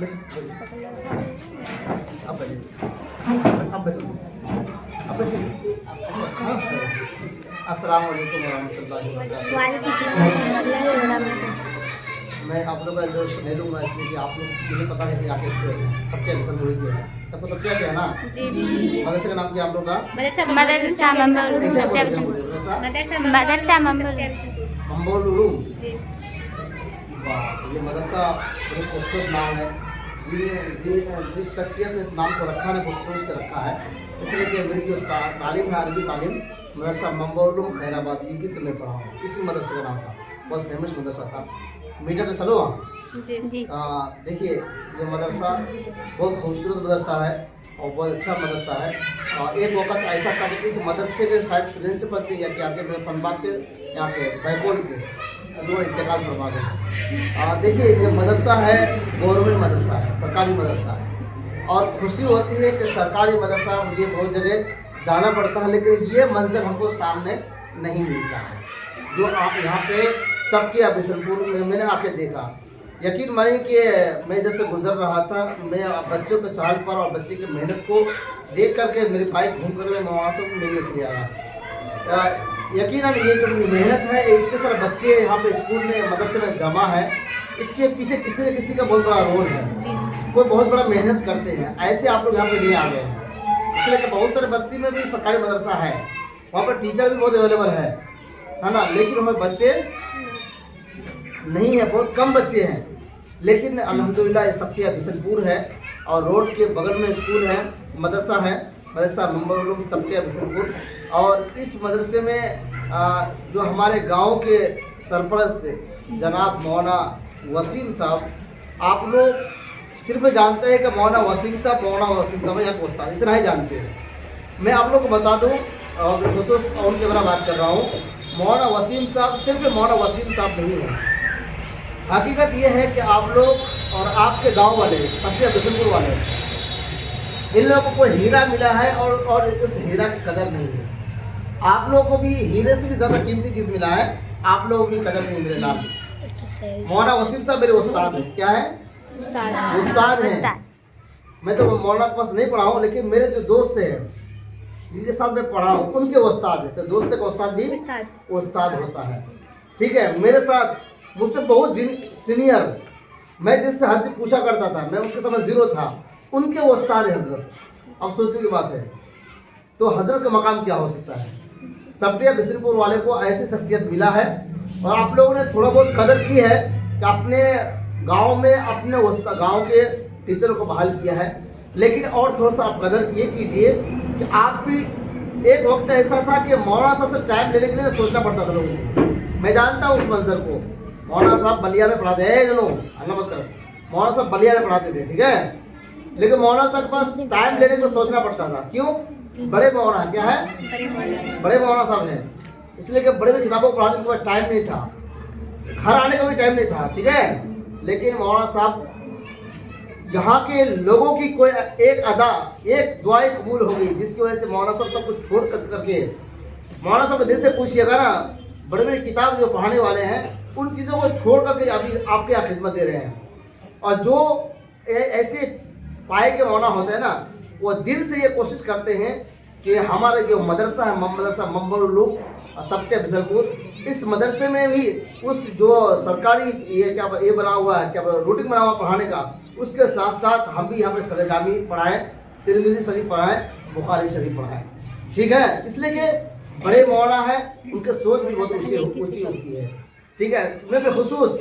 आप बैठिए, आप बैठिए, आप बैठिए। अस्सलाम वालेकुम रहमतुल्लाहि व बरकातहू। मैं आप लोग का इंट्रोडक्शन ले लूँगा इसलिए कि आप लोग मुझे पता है कि आखिर से सबके एडमिशन हो गया है, सबको सब क्या है ना। जी। मदरसे का नाम क्या आप लोग का? मदरसा मंबोल उलूम। जी। वाह, ये मदरसा बहुत खूबसूरत नाम है। जिस शख्सियत ने इस नाम को रखा है वो सोच के रखा है, इसलिए कि मेरी जो तालीम है अरबी तालीम मदरसा मंबोल उलूम खैराबाद यूपी से मैं पढ़ा हूँ। इसी मदरसे का नाम था, बहुत फेमस मदरसा था। मीटर में चलो वहाँ। जी। देखिए ये मदरसा बहुत खूबसूरत मदरसा है और बहुत अच्छा मदरसा है। एक वक्त ऐसा था कि इस मदरसे के शायद प्रिंसिपल थे या क्या के मेरे संभाग के यहाँ के बैकोल के वो इंतकाल फरमा गए। देखिए ये मदरसा है, गवर्नमेंट मदरसा है, सरकारी मदरसा है और खुशी होती है कि सरकारी मदरसा मुझे बहुत जगह जाना पड़ता है लेकिन ये मंजर हमको सामने नहीं मिलता है जो आप यहाँ पे सबके बिशनपुर में मैंने आके देखा। यकीन मानिए कि मैं जैसे गुजर रहा था, मैं बच्चों के चाल पर और बच्चे की मेहनत को देख करके मेरी बाइक घूम कर मैं वहाँ से मिलने के लिए आया। यकीनन ये जो मेहनत है, इतने सारे बच्चे यहाँ पे स्कूल में मदरसे में जमा है, इसके पीछे किसी न किसी का बहुत बड़ा रोल है। कोई बहुत बड़ा मेहनत करते हैं, ऐसे आप लोग यहाँ पे नहीं आ गए हैं। इसलिए कि बहुत सारे बस्ती में भी सरकारी मदरसा है, वहाँ पर टीचर भी बहुत अवेलेबल है ना, लेकिन वहाँ बच्चे नहीं है, बहुत कम बच्चे हैं। लेकिन अल्हम्दुलिल्लाह ये सबके बिशनपुर है और रोड के बगल में स्कूल है, मदरसा है, मदरसा मंबोल उलूम सबके बिशनपुर। और इस मदरसे में जो हमारे गांव के सरपरस्त जनाब मौलाना वसीम साहब, आप लोग सिर्फ जानते हैं कि मौलाना वसीम साहब यहाँ को उस्ताद, इतना ही जानते हैं। मैं आप लोग को बता दूँ और खुसूस उनके बारे में बात कर रहा हूँ। मौलाना वसीम साहब सिर्फ मौलाना वसीम साहब नहीं है, हकीकत ये है कि आप लोग और आपके गांव वाले सबके बिशनपुर वाले, इन लोगों को कोई हीरा मिला है और उस हीरा की कदर नहीं है। आप लोगों को भी हीरे से भी ज़्यादा कीमती चीज़ मिला है, आप लोगों की कदर नहीं मिले नाम। मौलाना वसीम साहब मेरे उस्ताद हैं। क्या है? उस्ताद हैं। मैं तो मौलाना के पास नहीं पढ़ा हूँ लेकिन मेरे जो दोस्त हैं जिनके साथ मैं पढ़ा हूँ उनके उस्ताद है, तो दोस्त का उस्ताद भी उस्ताद होता है। ठीक है, मेरे साथ मुझसे बहुत सीनियर, मैं जिससे हर चीज़ पूछा करता था, मैं उनके समय जीरो था, उनके उस्ताद है हजरत। अब सोचने की बात है, तो हजरत का मकाम क्या हो सकता है। सबके बिशनपुर वाले को ऐसी शख्सियत मिला है और आप लोगों ने थोड़ा बहुत कदर की है कि अपने गांव में अपने गांव के टीचरों को बहाल किया है। लेकिन और थोड़ा सा आप कदर ये कीजिए कि आप भी, एक वक्त ऐसा था कि मौलाना साहब से टाइम लेने के लिए सोचना पड़ता था लोगों को। मैं जानता हूँ उस मंजर को। मौलाना साहब बलिया में पढ़ाते हैं, अल्लाह मत करो, मौलाना साहब बलिया में पढ़ाते थे, ठीक है, लेकिन मौलाना साहब के पास टाइम लेने को सोचना पड़ता था। क्यों? बड़े मौलाना क्या है, बड़े मौलाना साहब हैं, इसलिए कि बड़े में किताबों को पढ़ाने के पास टाइम नहीं था, घर आने का भी टाइम नहीं था, ठीक है। लेकिन मौलाना साहब यहाँ के लोगों की कोई एक अदा, एक दुआएं कबूल हो गई जिसकी वजह से मौलाना साहब सब कुछ छोड़ करके, मौलाना साहब के दिल से पूछिएगा ना, बड़े बड़े किताब जो पढ़ाने वाले हैं उन चीज़ों को छोड़ करके अभी आपके यहाँ खिदमत दे रहे हैं। और जो ऐसे पाए के मौलाना होते हैं ना, वो दिल से ये कोशिश करते हैं कि हमारा जो मदरसा है, मदरसा मंबोल उलूम सबके बिशनपुर, इस मदरसे में भी उस जो सरकारी ये बना हुआ है, क्या रूटीन बना हुआ पढ़ाने का, उसके साथ साथ हम भी यहाँ पे सरजामी पढ़ाएँ, तिरमिज़ी शरीफ पढ़ाएँ, बुखारी शरीफ पढ़ाएँ, ठीक है। इसलिए कि बड़े मौलाना है, उनके सोच भी बहुत ऊँची होती है, ठीक है। मैं खुसूस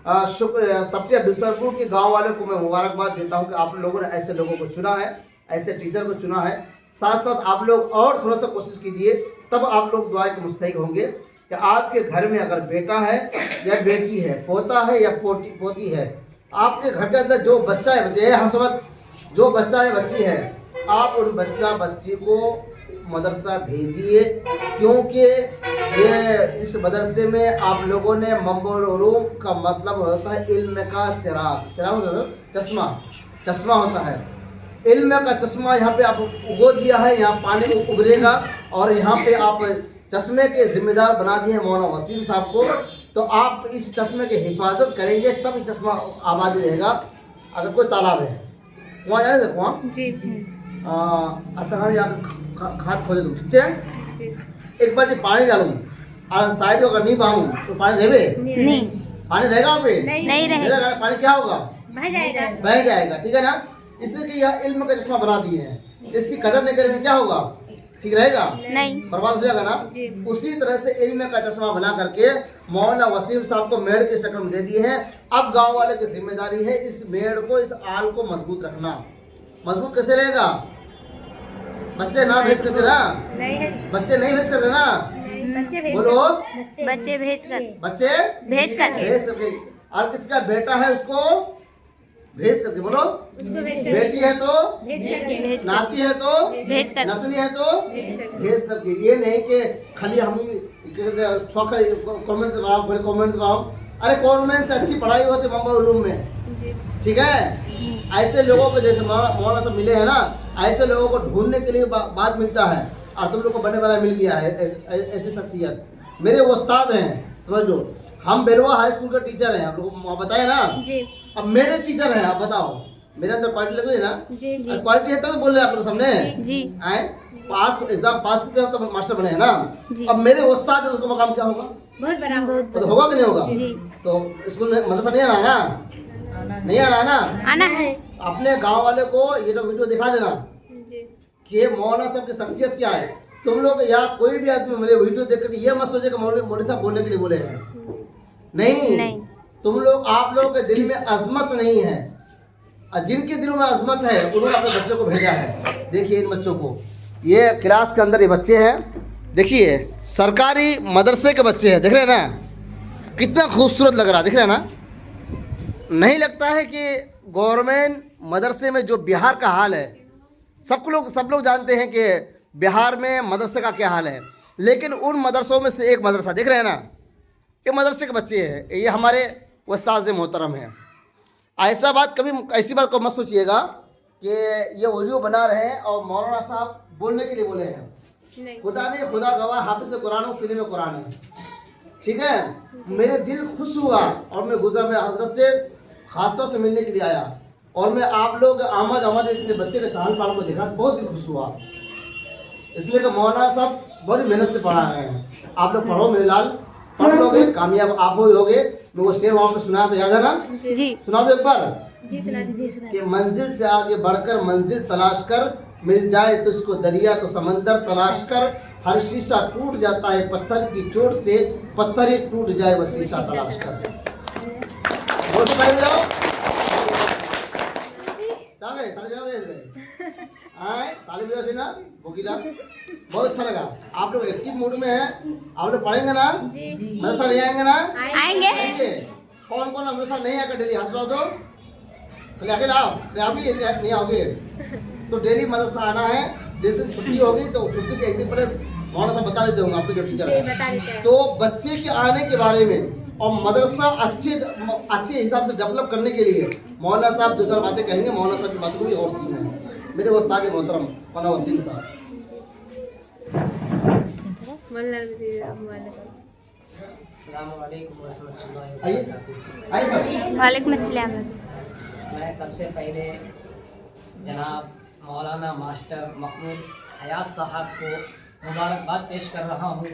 सबके बिशनपुर के गांव वालों को मैं मुबारकबाद देता हूं कि आप लोगों ने ऐसे लोगों को चुना है, ऐसे टीचर को चुना है। साथ साथ आप लोग और थोड़ा सा कोशिश कीजिए, तब आप लोग दुआ के मुस्तहिक होंगे कि आपके घर में अगर बेटा है या बेटी है, पोता है या पोती है, आपके घर के अंदर जो बच्चा है, हसमत जो बच्चा है बच्ची है, आप उन बच्चा बच्ची को मदरसा भेजिए, क्योंकि ये इस मदरसे में आप लोगों ने मंबोल उलूम का मतलब होता है इल्म का चिराग, चश्मा होता है, इल्म का चश्मा यहाँ पे आप उगो दिया है, यहाँ पानी उभरेगा और यहाँ पे आप चश्मे के जिम्मेदार बना दिए हैं मौलाना वसीम साहब को। तो आप इस चश्मे की हिफाजत करेंगे तब ये चश्मा आबादी रहेगा। अगर कोई तालाब है, कुआं जाने से कुआं जी अतः यहाँ पे खाद खोदे तुम, ठीक है। जी एक बार पानी डालूं और साइड को अगर नहीं पाऊँ तो पानी रहेगा, नहीं पानी रहेगा वहाँ पे नहीं रहेगा, पानी क्या होगा, बह जाएगा। बह जाएगा, ठीक है ना। इसलिए कि यह इल्म का चश्मा बना दिए हैं, इसकी कदर नहीं करेंगे क्या होगा, ठीक रहेगा, नहीं बर्बाद हो जाएगा ना। जी। उसी तरह से इल्म का चश्मा बना करके मौलाना वसीम साहब को मेड़ के शक्ल में दे दिए हैं। अब गांव वाले की जिम्मेदारी है इस मेड़ को, इस आल को मजबूत रखना। मजबूत कैसे रहेगा, बच्चे ना भेज करके ना, नहीं है, बच्चे नहीं भेज करके ना, बच्चे भेज बोलो बच्चे भेज कर बच्चे भेज करके भेज करके। और किसका बेटा है उसको भेज करके, बोलो उसको भेज बेटी है तो भेज करके नाती है तो भेज कर नतनी है तो भेज करके। ये नहीं कि खाली हम ही कमेंट दबाओ, बड़े कमेंट दबाओ। अरे कॉन्वेंट से अच्छी पढ़ाई होती है मुंबई उलूम में, जी ठीक है। ऐसे लोगों को जैसे मौलाना सब मिले हैं ना, ऐसे लोगों को ढूंढने के लिए बाद मिलता है, और तुम लोग को बने बना मिल गया है ऐसी शख्सियत। मेरे उस्ताद हैं, समझ लो। हम बेलवा हाई स्कूल के टीचर हैं, आप लोग को बताए ना। जी अब मेरे टीचर हैं, आप बताओ मेरे अंदर क्वालिटी लग रही है ना, जी जी क्वालिटी है तब बोल रहे हैं आप लोग सामने जी आए। पास एग्जाम पास करके हम तो मास्टर बने हैं ना। जी। अब मेरे उस्ताद है, उसका मकाम क्या होगा, बहुत बड़ा वो तो होगा कि नहीं होगा। जी तो स्कूल में मदरसा नहीं आना है ना, नहीं आना है ना। आना है अपने गांव वाले को ये तो वीडियो दिखा देना जी कि मौलाना साहब की शख्सियत क्या है। तुम लोग या कोई भी आदमी मेरे वीडियो देख कर ये मत सोचे कि मौलवी साहब बोलने के लिए बोले हैं, नहीं। तुम लोग, आप लोगों के दिल में अजमत नहीं है, और जिनके दिलों में अजमत है उन्होंने अपने बच्चों को भेजा है। देखिए इन बच्चों को, ये क्लास के अंदर ये बच्चे हैं, देखिए सरकारी मदरसे के बच्चे हैं, देख रहे हैं ना कितना खूबसूरत लग रहा है, देख रहे हैं ना। नहीं लगता है कि गवर्नमेंट मदरसे में जो बिहार का हाल है, सब लोग जानते हैं कि बिहार में मदरसे का क्या हाल है, लेकिन उन मदरसों में से एक मदरसा देख रहे हैं ना, ये मदरसे के बच्चे हैं, ये हमारे उस्ताद मोहतरम हैं। ऐसी बात को मत सोचिएगा कि ये वीडियो बना रहे हैं और मौलाना साहब बोलने के लिए बोले हैं। नहीं खुदा गवाह, हाफिज़ कुरान और सीने में कुरान है, ठीक है। मेरे दिल खुश हुआ और मैं हजरत से खासतौर से मिलने के लिए आया, और मैं आप लोग आमद इतने बच्चे के चाल पाल को देखा, बहुत दिल खुश हुआ। इसलिए कि मौलाना साहब बड़ी मेहनत से पढ़ा रहे हैं। आप लोग पढ़ो मेरे लाल, पढ़ लोगे कामयाब आप होगे। मैं वो शेर वहाँ पे सुना तो याद है ना, जी सुना दो एक बार जी सुना दीजिए कि मंजिल से आगे बढ़कर मंजिल तलाश कर, मिल जाए तो इसको दरिया तो समंदर तलाश कर, हर शीशा टूट जाता है पत्थर की चोट से, पत्थर ही टूट जाए वह शीशा तलाश कर। बोल तो करें जाओ, कहाँ गए ताली बजा गए आए, ताली बजा से ना बोकीला, बहुत अच्छा लगा। आप लोग एक्टिव मूड में हैं, आप लोग पढ़ेंगे ना, जी मदरसा नहीं आएंगे ना, आएंगे। कौन कौन मदरसा नहीं आकर डेली हाथ लगाओ तो, पहले आगे लाओ, आप ही नहीं आओगे तो डेली मदरसा आना है। जिस दिन छुट्टी होगी तो छुट्टी से एक दिन पहले मौलाना साहब बता देते होंगे आपके जो टीचर है, तो बच्चे के आने के बारे में और मदरसा अच्छे हिसाब से डेवलप करने के लिए मौलाना साहब दो चार बातें कहेंगे। मौलाना साहब की बातों को भी और सुने, मेरे उस्ताद मोहतरम मौलाना वसीम साहब। अस्सलामुअलैकुम वरहमतुल्लाहि आइए वबरकातुहू। आइए सर। वालेकुम अस्सलाम। मैं सबसे पहले जनाब मौलाना मास्टर महमूद हयात साहब को मुबारकबाद पेश कर रहा हूँ,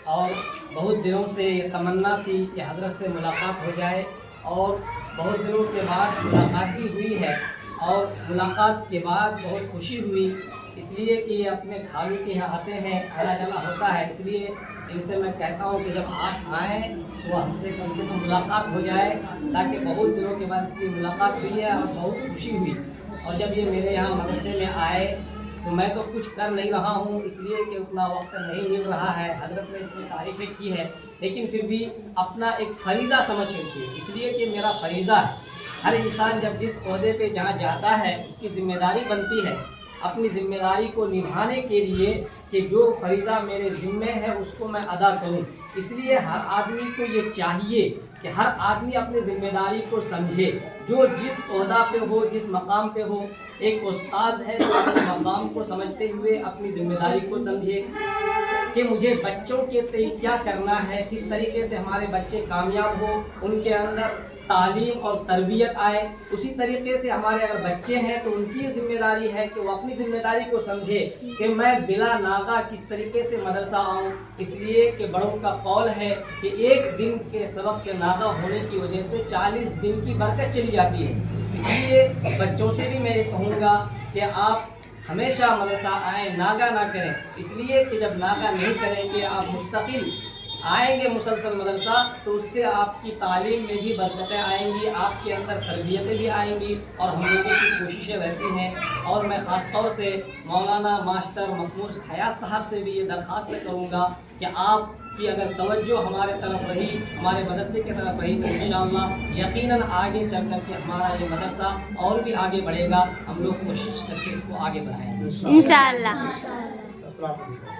और बहुत दिनों से ये तमन्ना थी कि हज़रत से मुलाकात हो जाए, और बहुत दिनों के बाद मुलाकात भी हुई है, और मुलाकात के बाद बहुत खुशी हुई, इसलिए कि ये अपने खालू के यहाँ आते हैं, आना जाना होता है। इसलिए इनसे मैं कहता हूँ कि जब आप आएँ तो हमसे कम से कम मुलाकात हो जाए, ताकि बहुत दिनों के बाद इसकी मुलाकात हुई है और बहुत खुशी हुई। और जब ये मेरे यहाँ मदरसे में आए तो मैं तो कुछ कर नहीं रहा हूँ, इसलिए कि उतना वक्त नहीं मिल रहा है। हज़रत ने इतनी तारीफ़ें की है, लेकिन फिर भी अपना एक फरीज़ा समझ करके, इसलिए कि मेरा फरीज़ा है। हर इंसान जब जिस ओहदे पे जहाँ जाता है उसकी ज़िम्मेदारी बनती है अपनी ज़िम्मेदारी को निभाने के लिए कि जो फरीज़ा मेरे ज़िम्मे है उसको मैं अदा करूं। इसलिए हर आदमी को ये चाहिए कि हर आदमी अपनी ज़िम्मेदारी को समझे, जो जिस ओहदा पे हो, जिस मकाम पे हो। एक उस्ताद है जो अपने मकाम को समझते हुए अपनी ज़िम्मेदारी को समझे कि मुझे बच्चों के लिए क्या करना है, किस तरीके से हमारे बच्चे कामयाब हो, उनके अंदर तालीम और तरबियत आए। उसी तरीके से हमारे अगर बच्चे हैं तो उनकी जिम्मेदारी है कि वो अपनी जिम्मेदारी को समझे कि मैं बिला नागा किस तरीके से मदरसा आऊँ। इसलिए कि बड़ों का कौल है कि एक दिन के सबक के नागा होने की वजह से 40 दिन की बरकत चली जाती है। इसलिए बच्चों से भी मैं ये कहूँगा कि आप हमेशा मदरसा आएँ, नागा ना करें। इसलिए कि जब नागा नहीं करेंगे, आप मुस्तकिल आएंगे मुसलसल मदरसा, तो उससे आपकी तालीम में भी बरकतें आएंगी, आपके अंदर तरबियतें भी आएंगी और हम लोगों की कोशिशें रहती हैं। और मैं ख़ास तौर से मौलाना मास्टर महमूद हयात साहब से भी ये दरख्वास्त करूँगा कि आपकी अगर तवज्जो हमारे तरफ रही, हमारे मदरसे की तरफ रही, तो इंशाअल्लाह यकीनन आगे चल कर के हमारा ये मदरसा और भी आगे बढ़ेगा। हम लोग कोशिश करके इसको आगे बढ़ाएंगे इंशाअल्लाह। अस्सलाम वालेकुम।